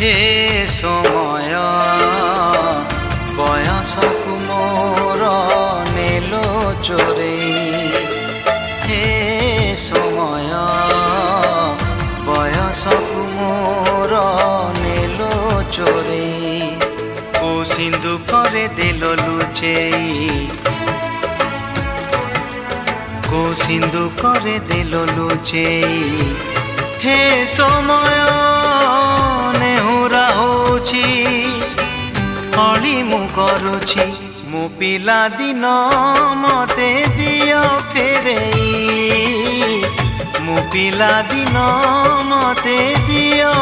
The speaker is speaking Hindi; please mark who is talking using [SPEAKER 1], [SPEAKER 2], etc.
[SPEAKER 1] हे समय बयस मोर नेलो चोरे हे समय बयस मोर नेलो चोरे को सिंधु करे दिल लुचेई को सिंधु करे दिल लुचेई हे समय नेहुरा होछि हली मु करुछि मो पिला दिन मते दियो फेरेई मो पिला दिन मते दियो